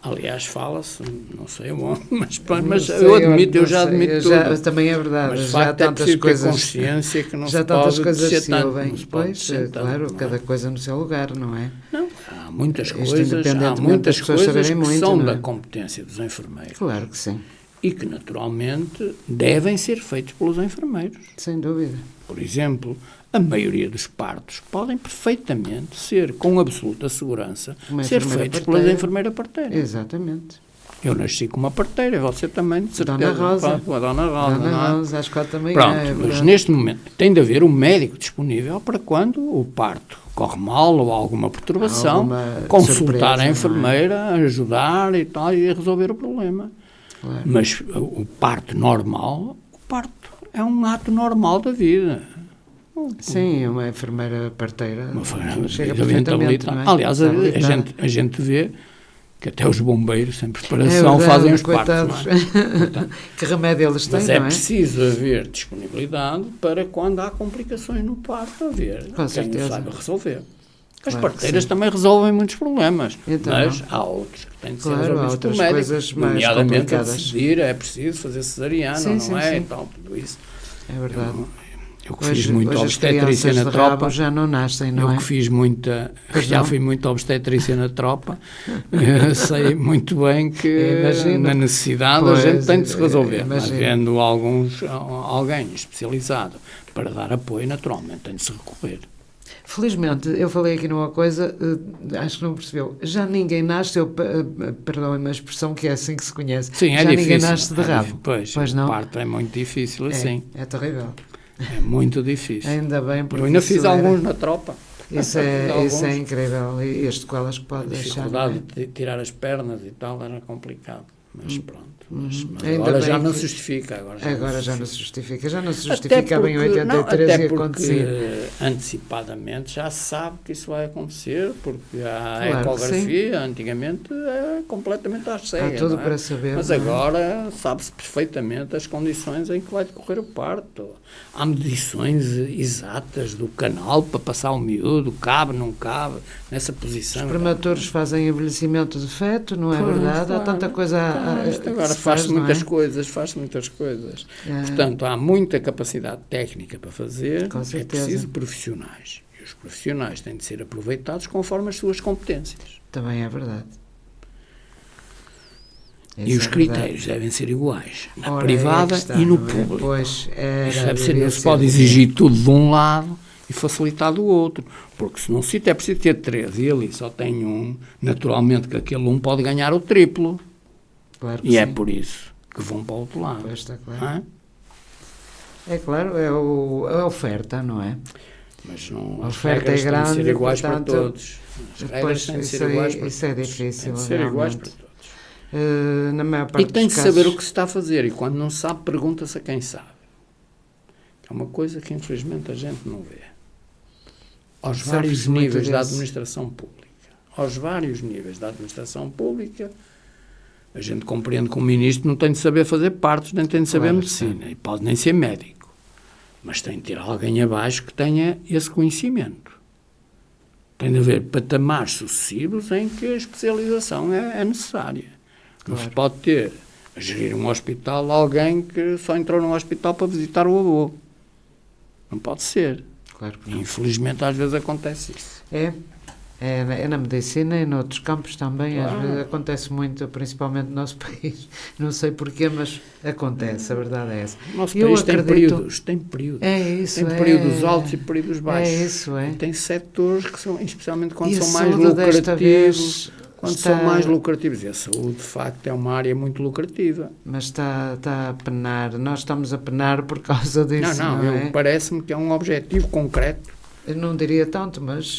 Aliás, fala-se, não sei onde, mas eu admito, eu já admito tudo. Também é verdade, mas já há tantas coisas, consciência que não já se tantas pode coisas se tanto, ouvem. Pois, claro, cada coisa no seu lugar, não é? Não, há muitas coisas que são da competência dos enfermeiros. Claro que sim. E que, naturalmente, devem ser feitos pelos enfermeiros. Sem dúvida. Por exemplo, a maioria dos partos podem perfeitamente ser, com absoluta segurança, ser feitos pela enfermeira parteira. Exatamente. Eu nasci com uma parteira, você também, de certeza. Dona Rosa. Com a Dona Rosa. Dona Rosa, acho que também Pronto, é. Mas neste momento tem de haver um médico disponível para quando o parto corre mal ou alguma perturbação, consultar a enfermeira, ajudar e tal, e resolver o problema. Claro. Mas o parto normal, é um ato normal da vida. Sim, uma enfermeira parteira chega perfeitamente, não é? Aliás, a gente vê que até os bombeiros, sem preparação, fazem os partos. Não é? Que remédio eles têm, mas é preciso haver disponibilidade para quando há complicações no parto, haver quem saiba resolver. As parteiras também resolvem muitos problemas, mas há outros que têm de ser resolvidos pelo médico, nomeadamente a decidir, é preciso fazer cesariana, não é? Então, tudo isso. É verdade. Eu que fiz muita hoje obstetrícia as na de tropa. rabo já não nascem, não é? Eu que fiz muita, fui muita obstetrícia na tropa, sei muito bem que na necessidade a gente tem de se resolver. Havendo alguém especializado para dar apoio, naturalmente tem de se recorrer. Felizmente, eu falei aqui numa coisa, acho que não percebeu. Já ninguém nasce, perdoem-me a expressão que é assim que se conhece. Sim, já difícil. Ninguém nasce de rabo. Pois não. A parte é muito difícil assim. É terrível. É muito difícil. Ainda bem, porque eu ainda fiz alguns na tropa. Isso é incrível. E as sequelas que pode deixar. A dificuldade de tirar as pernas e tal era complicado. Mas pronto. Mas agora já não se justifica. Agora já não se justifica. Já não se justifica bem em 83 e acontecia. Antecipadamente já se sabe que isso vai acontecer, porque a ecografia antigamente é completamente às cegas. Há tudo para saber. Mas agora sabe-se perfeitamente as condições em que vai decorrer o parto. Há medições exatas do canal para passar o miúdo, cabe, não cabe, nessa posição. Os prematuros fazem envelhecimento de feto, não é verdade? Claro. Há tanta coisa agora faz-se muitas coisas. Portanto, há muita capacidade técnica para fazer, é preciso profissionais. E os profissionais têm de ser aproveitados conforme as suas competências. Também é verdade. E os critérios devem ser iguais, na privada e no público. Pois não se pode exigir tudo de um lado e facilitar do outro, porque se num sítio é preciso ter 3 e ali só tem um, naturalmente que aquele um pode ganhar o triplo. Claro que e sim. É por isso que vão para o outro lado. Pois está claro. É claro, é a oferta, não é? Mas não, a oferta é grande, têm de ser iguais, portanto, para todos. As regras têm de ser iguais para todos. Isso é difícil, têm de ser iguais para todos. Na maior parte e tem de dos casos... saber o que se está a fazer, e quando não sabe, pergunta-se a quem sabe. É uma coisa que infelizmente a gente não vê. Aos vários níveis da administração pública. Aos vários níveis da administração pública, a gente compreende que um ministro não tem de saber fazer partos, nem tem de saber medicina, e pode nem ser médico. Mas tem de ter alguém abaixo que tenha esse conhecimento. Tem de haver patamares sucessivos em que a especialização é necessária. Não se pode ter, a gerir um hospital, alguém que só entrou num hospital para visitar o avô. Não pode ser. Claro que não. Infelizmente, às vezes acontece isso. É na medicina e noutros campos também. Às vezes acontece muito, principalmente no nosso país. Não sei porquê, mas acontece. A verdade é essa. O nosso país tem períodos. É isso. Tem períodos altos e períodos baixos. É isso, é. E tem setores que são, especialmente quando e são mais lucrativos. Quando são mais lucrativos. E a saúde, de facto, é uma área muito lucrativa. Mas está a penar. Nós estamos a penar por causa disso. Não, parece-me que é um objetivo concreto. Eu não diria tanto, mas,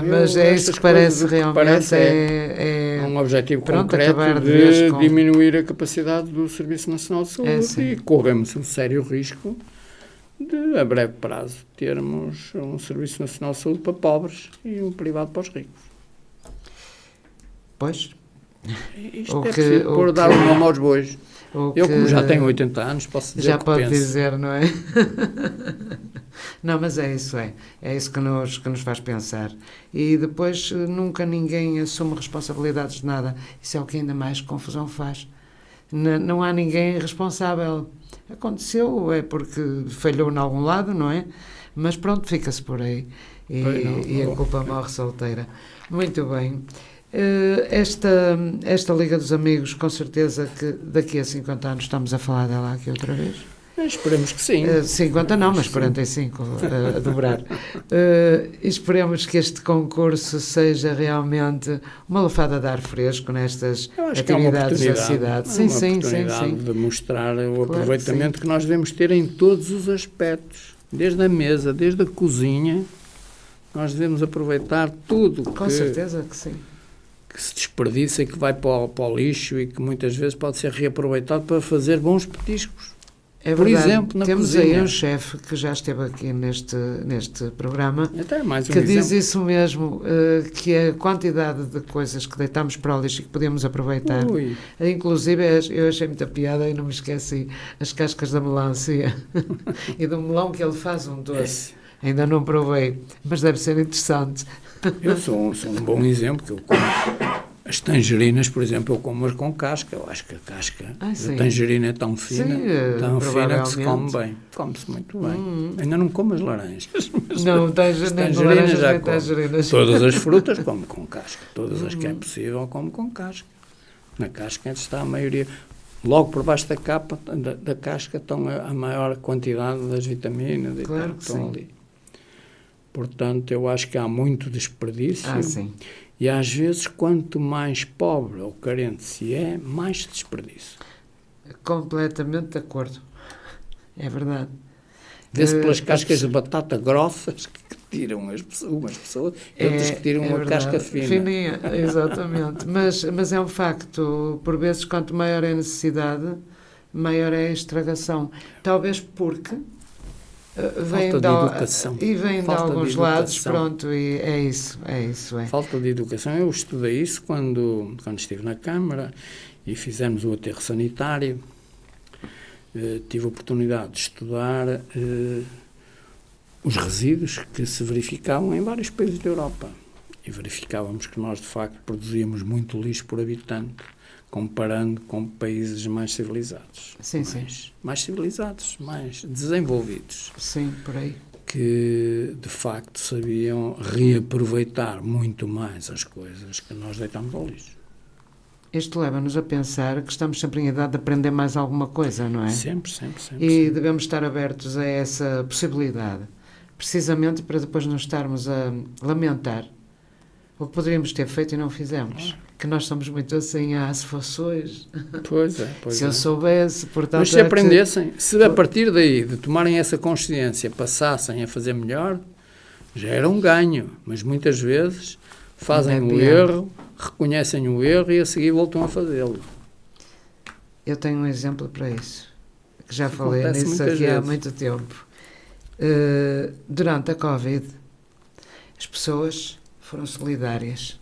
mas é isso que parece realmente. É um objetivo concreto de diminuir a capacidade do Serviço Nacional de Saúde e corremos um sério risco de, a breve prazo, termos um Serviço Nacional de Saúde para pobres e um privado para os ricos. Pois. Isto é preciso dar um nome aos bois. Eu, como já tenho 80 anos, posso dizer já o que pode penso. dizer, não é? Não, mas é isso que nos faz pensar. E depois nunca ninguém assume responsabilidades de nada. Isso é o que ainda mais confusão faz. Não há ninguém responsável. Aconteceu, é porque falhou em algum lado, não é? Mas pronto, fica-se por aí. E a culpa morre solteira. Muito bem. Esta Liga dos Amigos, com certeza que daqui a 50 anos estamos a falar dela aqui outra vez. Esperemos que sim. 50 não, mas 45 a dobrar. Esperemos que este concurso seja realmente uma lufada de ar fresco nestas atividades da cidade. Sim. De mostrar o aproveitamento que nós devemos ter em todos os aspectos, desde a mesa, desde a cozinha. Nós devemos aproveitar tudo com certeza que sim. Que se desperdiça e que vai para o lixo e que muitas vezes pode ser reaproveitado para fazer bons petiscos. É por verdade. Exemplo, na temos cozinha. Aí um chefe que já esteve aqui neste programa até mais um que exemplo. Diz isso mesmo, que a quantidade de coisas que deitamos para o lixo e que podemos aproveitar. Inclusive, eu achei muita piada e não me esqueci, as cascas da melancia e do melão que ele faz um doce. Ainda não provei, mas deve ser interessante. Eu sou um bom exemplo, que eu como As tangerinas, por exemplo, eu como-as com casca. Eu acho que a casca da tangerina é tão fina, tão fina que se come bem. Come-se muito bem. Ainda não como as laranjas. Não, tangerinas já como. Todas as frutas como com casca. Todas as que é possível como com casca. Na casca está a maioria. Logo por baixo da capa, da casca, estão a maior quantidade das vitaminas e claro tal, que estão ali. Portanto, eu acho que há muito desperdício. Sim. E às vezes, quanto mais pobre ou carente se é, mais desperdício. Completamente de acordo. É verdade. Vê-se pelas cascas de batata grossas que tiram umas pessoas e outras que tiram uma casca fina. Fininha, exatamente. Mas é um facto, por vezes, quanto maior é a necessidade, maior é a estragação. Talvez porque vem de educação. E vem de alguns lados, pronto, e é isso. Falta de educação. Eu estudei isso quando estive na Câmara e fizemos o aterro sanitário. Tive a oportunidade de estudar os resíduos que se verificavam em vários países da Europa. E verificávamos que nós, de facto, produzíamos muito lixo por habitante, comparando com países mais civilizados. Sim. Mais civilizados, mais desenvolvidos. Sim, por aí. Que, de facto, sabiam reaproveitar muito mais as coisas que nós deitamos ao lixo. Isto leva-nos a pensar que estamos sempre em idade de aprender mais alguma coisa, não é? Sempre. E devemos estar abertos a essa possibilidade, precisamente para depois não estarmos a lamentar o que poderíamos ter feito e não fizemos. Que nós somos muito assim, se fosse hoje. Pois é. Se eu soubesse, portanto... Mas se aprendessem, se a partir daí de tomarem essa consciência, passassem a fazer melhor, já era um ganho. Mas muitas vezes fazem o erro, reconhecem o erro e a seguir voltam a fazê-lo. Eu tenho um exemplo para isso, que já falei nisso aqui há muito tempo. Durante a Covid, as pessoas foram solidárias,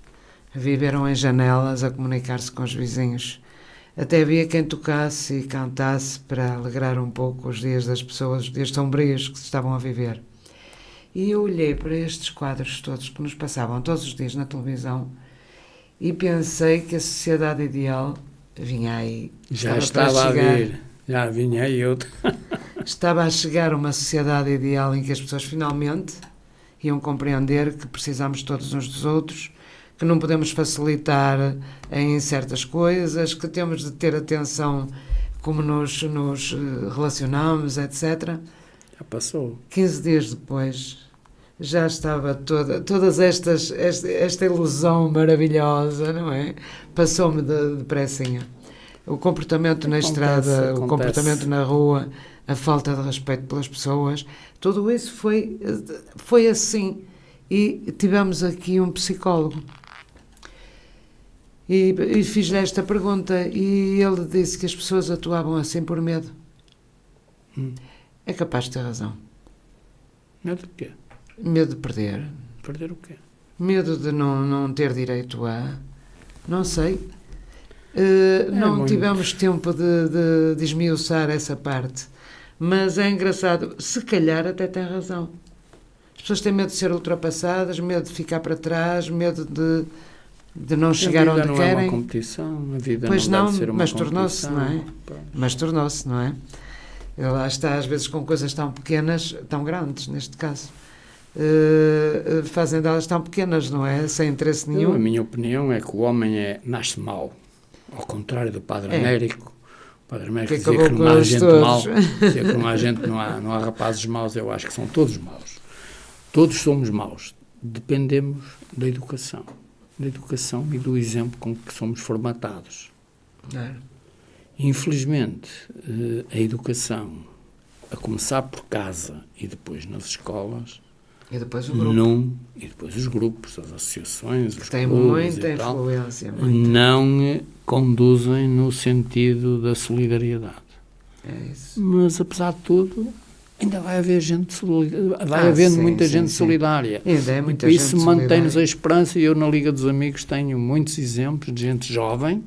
viveram em janelas a comunicar-se com os vizinhos. Até havia quem tocasse e cantasse para alegrar um pouco os dias das pessoas, os dias sombrios que se estavam a viver. E eu olhei para estes quadros todos que nos passavam todos os dias na televisão e pensei que a sociedade ideal vinha aí. Já estava a vir, já vinha aí outra. Estava a chegar uma sociedade ideal em que as pessoas finalmente iam compreender que precisamos todos uns dos outros, que não podemos facilitar em certas coisas, que temos de ter atenção como nos relacionamos, etc. Já passou. 15 dias depois, já estava todas esta ilusão maravilhosa, não é? Passou-me depressinha. O comportamento na estrada, o comportamento na rua, a falta de respeito pelas pessoas, tudo isso foi assim. E tivemos aqui um psicólogo. E fiz-lhe esta pergunta e ele disse que as pessoas atuavam assim por medo. É capaz de ter razão. Medo de quê? Medo de perder. Perder o quê? Medo de não ter direito a... Não sei. Não tivemos tempo de esmiuçar essa parte. Mas é engraçado. Se calhar até tem razão. As pessoas têm medo de ser ultrapassadas, medo de ficar para trás, medo de não chegar onde querem. Não é uma competição, a vida pois não deve ser uma mas tornou-se, não é? Mas tornou-se, não é? Lá está, às vezes, com coisas tão pequenas, tão grandes, neste caso. Fazem delas tão pequenas, não é? Sem interesse nenhum. A minha opinião é que o homem nasce mau. Ao contrário do Padre Américo. O Padre Américo dizia que não há gente mau. Dizia que não há gente, não há rapazes maus. Eu acho que são todos maus. Todos somos maus. Dependemos da educação. Da educação e do exemplo com que somos formatados. Infelizmente, a educação, a começar por casa e depois nas escolas, e depois o grupo. E depois os grupos, as associações, os tem clubes muita influência. Não conduzem no sentido da solidariedade. É isso. Mas, apesar de tudo, ainda vai haver gente solidária. Vai havendo muita gente solidária. Ainda é muita e gente isso mantém-nos a esperança. E eu, na Liga dos Amigos, tenho muitos exemplos de gente jovem.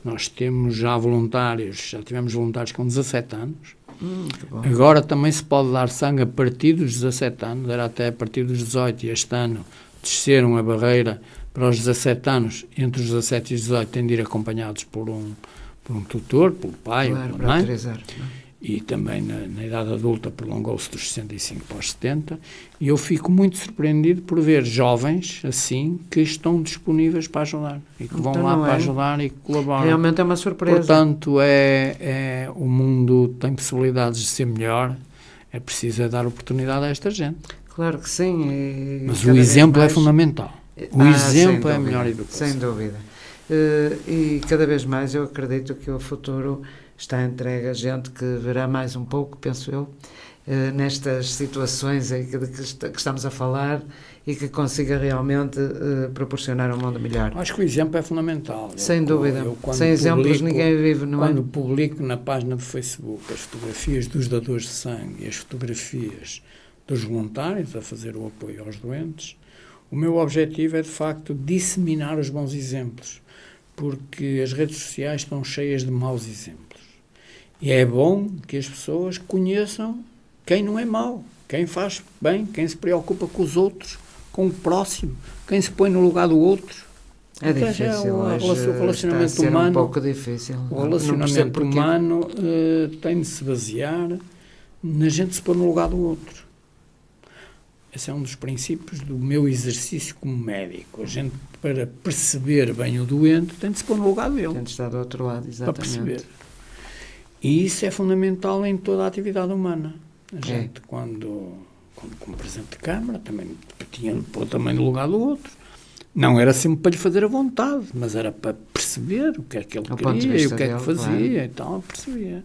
Nós temos já voluntários, já tivemos voluntários com 17 anos. Agora também se pode dar sangue a partir dos 17 anos, era até a partir dos 18, e este ano desceram a barreira para os 17 anos, entre os 17 e os 18, têm de ir acompanhados por um tutor, pelo pai ou pela mãe. E também na idade adulta prolongou-se dos 65 para os 70, e eu fico muito surpreendido por ver jovens assim que estão disponíveis para ajudar e que vão lá para ajudar e que colaboram. Realmente é uma surpresa. Portanto, o mundo tem possibilidades de ser melhor, é preciso dar oportunidade a esta gente. Claro que sim. Mas o exemplo é fundamental. O exemplo é a melhor educação. Sem dúvida. E cada vez mais eu acredito que o futuro está entregue a gente que verá mais um pouco, penso eu, nestas situações que estamos a falar e que consiga realmente proporcionar um mundo melhor. Acho que o exemplo é fundamental. Sem dúvida. Sem exemplos ninguém vive, não é? Quando publico na página do Facebook as fotografias dos dadores de sangue e as fotografias dos voluntários a fazer o apoio aos doentes, o meu objetivo é, de facto, disseminar os bons exemplos, porque as redes sociais estão cheias de maus exemplos. E é bom que as pessoas conheçam quem não é mau, quem faz bem, quem se preocupa com os outros, com o próximo, quem se põe no lugar do outro. É difícil, o relacionamento humano, um pouco difícil. O relacionamento humano tem de se basear na gente se pôr no lugar do outro. Esse é um dos princípios do meu exercício como médico. A gente, para perceber bem o doente, tem de se pôr no lugar dele. Tem de estar do outro lado, exatamente. Para perceber. E isso é fundamental em toda a atividade humana. A gente, quando como Presidente de Câmara, também tinha de pôr também no lugar do outro. Não era sempre para lhe fazer a vontade, mas era para perceber o que é que ele queria e o que é que fazia e tal, percebia.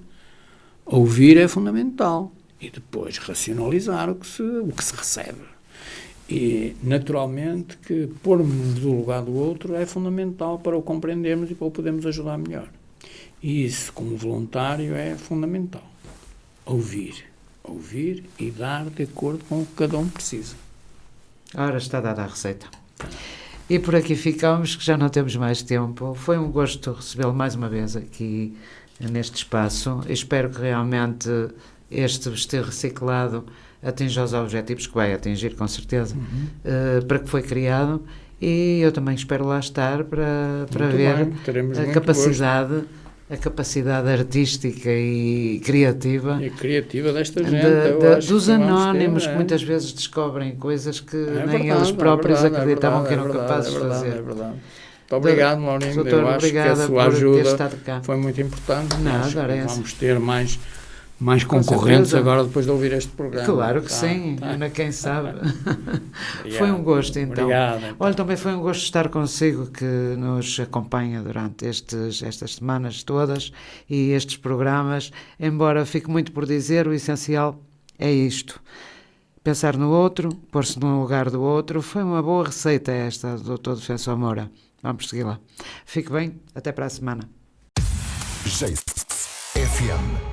Ouvir é fundamental. E depois racionalizar o que se recebe. E, naturalmente, que pormos do lugar do outro é fundamental para o compreendermos e para o podermos ajudar melhor. E isso, como voluntário, é fundamental. Ouvir e dar de acordo com o que cada um precisa. Ora, está dada a receita. E por aqui ficamos, que já não temos mais tempo. Foi um gosto recebê-lo mais uma vez aqui neste espaço. Espero que realmente este vestir reciclado atinja os objetivos que vai atingir, com certeza, para que foi criado. E eu também espero lá estar para ver a capacidade artística e criativa desta gente, dos anónimos que muitas vezes descobrem coisas que nem eles próprios acreditavam que eram capazes de fazer. É verdade. Muito obrigado, Maurinho. Doutor, eu acho que a sua ajuda foi muito importante. Vamos ter mais concorrentes agora depois de ouvir este programa. Claro que sim, ainda quem sabe. Foi um gosto, então. Obrigado, então. Olha, também foi um gosto estar consigo, que nos acompanha durante estas semanas todas e estes programas, embora fique muito por dizer, o essencial é isto. Pensar no outro, pôr-se no lugar do outro. Foi uma boa receita esta do Dr. Defensor Moura. Vamos segui-la. Fique bem, até para a semana. FM